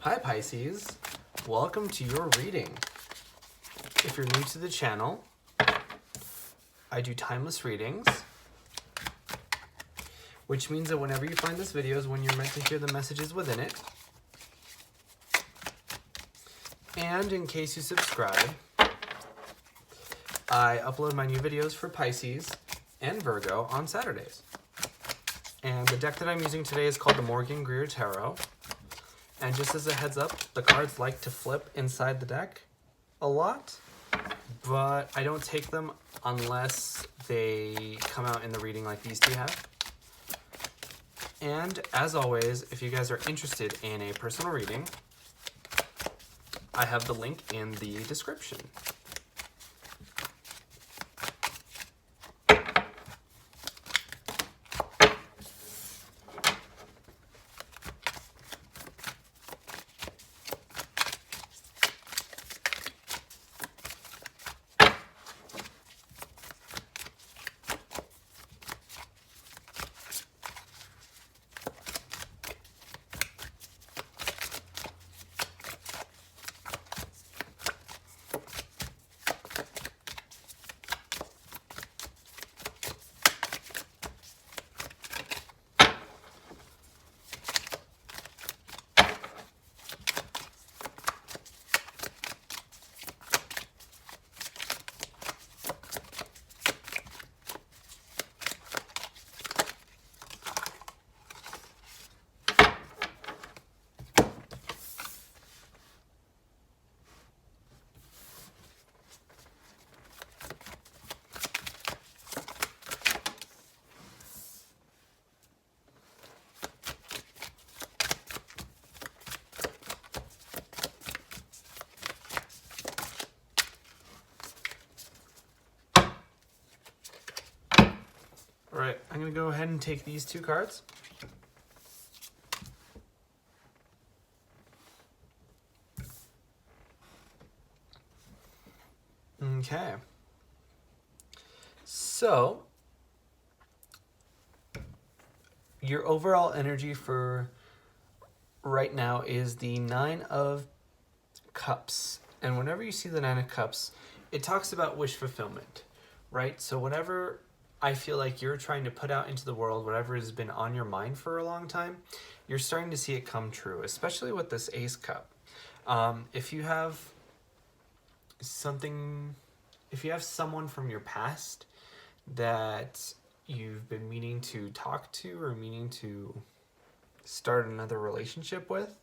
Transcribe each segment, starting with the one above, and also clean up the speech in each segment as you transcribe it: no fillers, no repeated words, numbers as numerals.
Hi Pisces, welcome to your reading. If you're new to the channel, I do timeless readings, which means that whenever you find this video is when you're meant to hear the messages within it. And in case you subscribe, I upload my new videos for Pisces and Virgo on Saturdays. And the deck that I'm using today is called the Morgan Greer Tarot. And just as a heads up, the cards like to flip inside the deck a lot, but I don't take them unless they come out in the reading like these two have. And as always, if you guys are interested in a personal reading, I have the link in the description. All right, I'm going to go ahead and take these two cards. Okay. So, your overall energy for right now is the Nine of Cups. And whenever you see the Nine of Cups, it talks about wish fulfillment, right? So whenever I feel like you're trying to put out into the world whatever has been on your mind for a long time, you're starting to see it come true, especially with this Ace Cup. If you have someone from your past that you've been meaning to talk to or meaning to start another relationship with,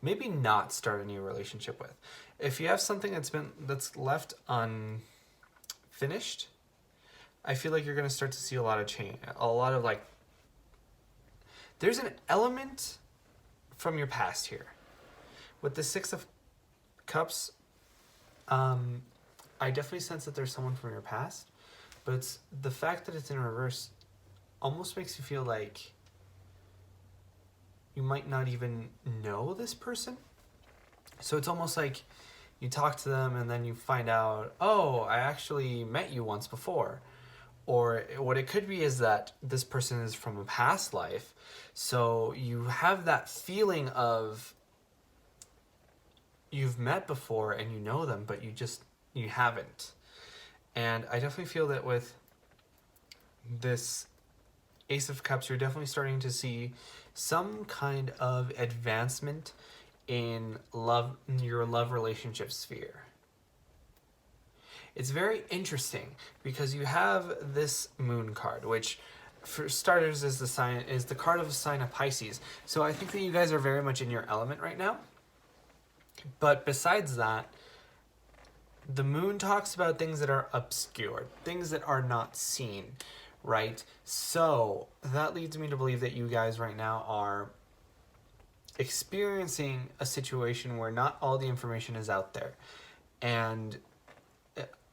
maybe not start a new relationship with. If you have something that's left unfinished, I feel like you're going to start to see a lot of change, there's an element from your past here. With the Six of Cups, I definitely sense that there's someone from your past, but it's the fact that it's in reverse almost makes you feel like you might not even know this person. So it's almost like you talk to them and then you find out, oh, I actually met you once before. Or what it could be is that this person is from a past life. So you have that feeling of you've met before and you know them, but you haven't. And I definitely feel that with this Ace of Cups, you're definitely starting to see some kind of advancement in your love relationship sphere. It's very interesting because you have this Moon card, which for starters is the card of the sign of Pisces. So I think that you guys are very much in your element right now. But besides that, the Moon talks about things that are obscured, things that are not seen, right? So that leads me to believe that you guys right now are experiencing a situation where not all the information is out there. And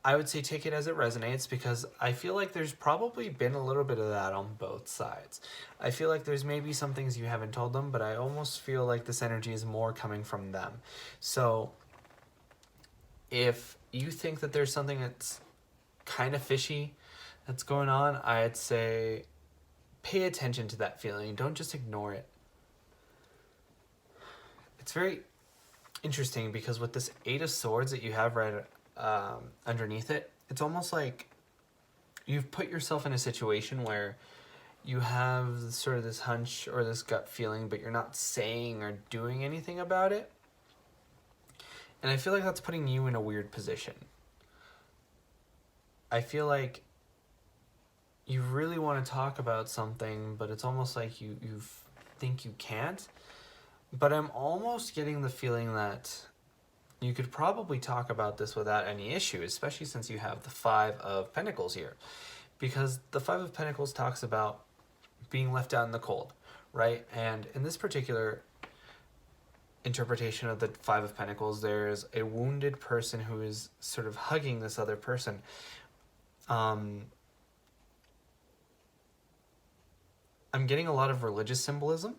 I would say take it as it resonates, because I feel like there's probably been a little bit of that on both sides. I feel like there's maybe some things you haven't told them, but I almost feel like this energy is more coming from them. So if you think that there's something that's kind of fishy that's going on, I'd say pay attention to that feeling. Don't just ignore it. It's very interesting because with this Eight of Swords that you have right underneath it, it's almost like you've put yourself in a situation where you have sort of this hunch or this gut feeling, but you're not saying or doing anything about it. And I feel like that's putting you in a weird position. I feel like you really want to talk about something, but it's almost like you think you can't. But I'm almost getting the feeling that you could probably talk about this without any issue, especially since you have the Five of Pentacles here. Because the Five of Pentacles talks about being left out in the cold, right? And in this particular interpretation of the Five of Pentacles, there's a wounded person who is sort of hugging this other person. I'm getting a lot of religious symbolism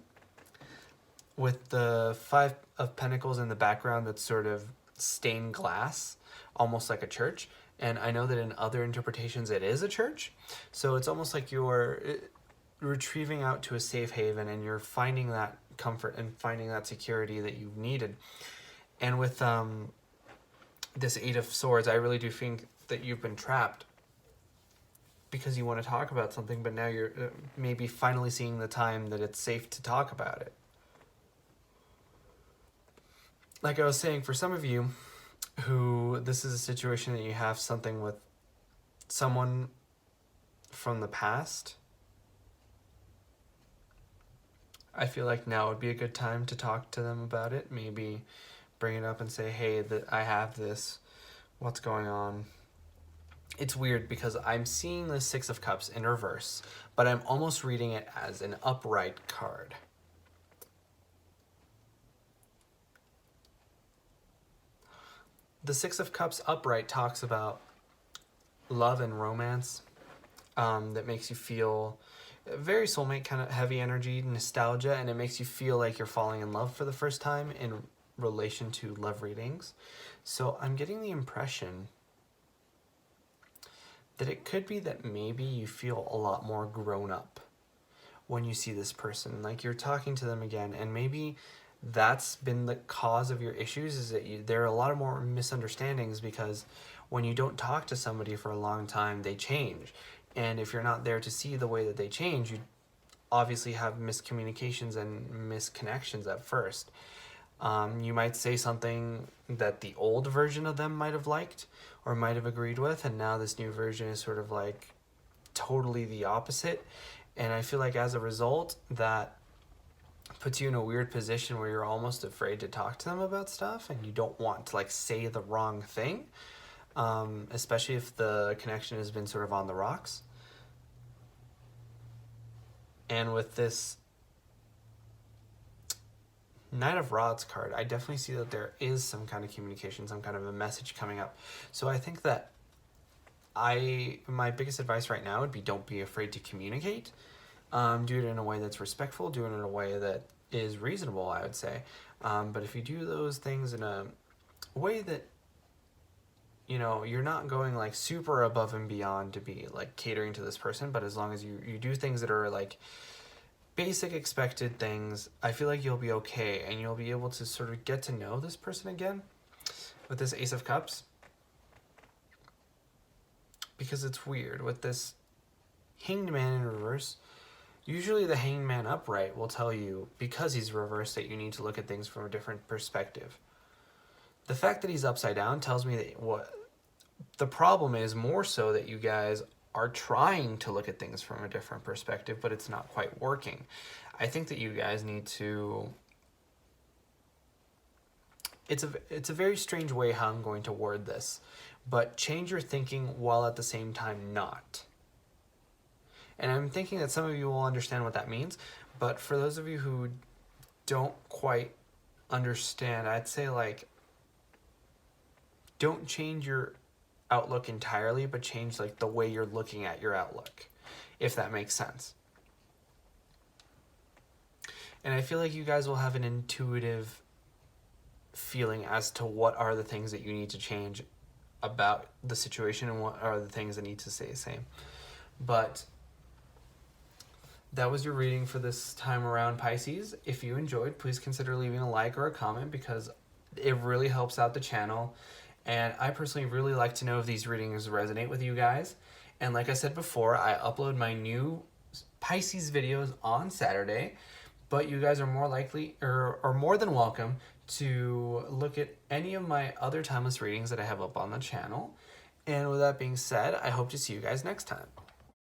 with the Five of Pentacles in the background that's sort of stained glass, almost like a church. And I know that in other interpretations it is a church. So it's almost like you're retrieving out to a safe haven and you're finding that comfort and finding that security that you've needed. And with this Eight of Swords, I really do think that you've been trapped because you want to talk about something, but now you're maybe finally seeing the time that it's safe to talk about it. Like I was saying, for some of you who this is a situation that you have something with someone from the past, I feel like now would be a good time to talk to them about it. Maybe bring it up and say, hey, that I have this, what's going on? It's weird because I'm seeing the Six of Cups in reverse, but I'm almost reading it as an upright card. The Six of Cups upright talks about love and romance that makes you feel very soulmate, kind of heavy energy, nostalgia, and it makes you feel like you're falling in love for the first time in relation to love readings. So I'm getting the impression that it could be that maybe you feel a lot more grown up when you see this person. Like you're talking to them again, and maybe that's been the cause of your issues, is that there are a lot of more misunderstandings because when you don't talk to somebody for a long time, they change. And if you're not there to see the way that they change, you obviously have miscommunications and misconnections at first. You might say something that the old version of them might have liked or might have agreed with, and now this new version is sort of like totally the opposite. And I feel like as a result, that puts you in a weird position where you're almost afraid to talk to them about stuff, and you don't want to like say the wrong thing, especially if the connection has been sort of on the rocks. And with this Knight of Rods card, I definitely see that there is some kind of communication, some kind of a message coming up. So I think that my biggest advice right now would be don't be afraid to communicate. Do it in a way that's respectful, do it in a way that is reasonable, I would say. But if you do those things in a way that, you know, you're not going like super above and beyond to be like catering to this person, but as long as you do things that are like basic expected things, I feel like you'll be okay, and you'll be able to sort of get to know this person again with this Ace of Cups. Because it's weird with this Hanged Man in reverse. Usually the Hanged Man upright will tell you, because he's reversed, that you need to look at things from a different perspective. The fact that he's upside down tells me that what the problem is more so that you guys are trying to look at things from a different perspective, but it's not quite working. I think that you guys need to... It's a very strange way how I'm going to word this, but change your thinking while at the same time not. And I'm thinking that some of you will understand what that means, but for those of you who don't quite understand, I'd say like, don't change your outlook entirely, but change like the way you're looking at your outlook, if that makes sense. And I feel like you guys will have an intuitive feeling as to what are the things that you need to change about the situation and what are the things that need to stay the same. But that was your reading for this time around, Pisces. If you enjoyed, please consider leaving a like or a comment because it really helps out the channel. And I personally really like to know if these readings resonate with you guys. And like I said before, I upload my new Pisces videos on Saturday, but you guys are more likely or more than welcome to look at any of my other timeless readings that I have up on the channel. And with that being said, I hope to see you guys next time.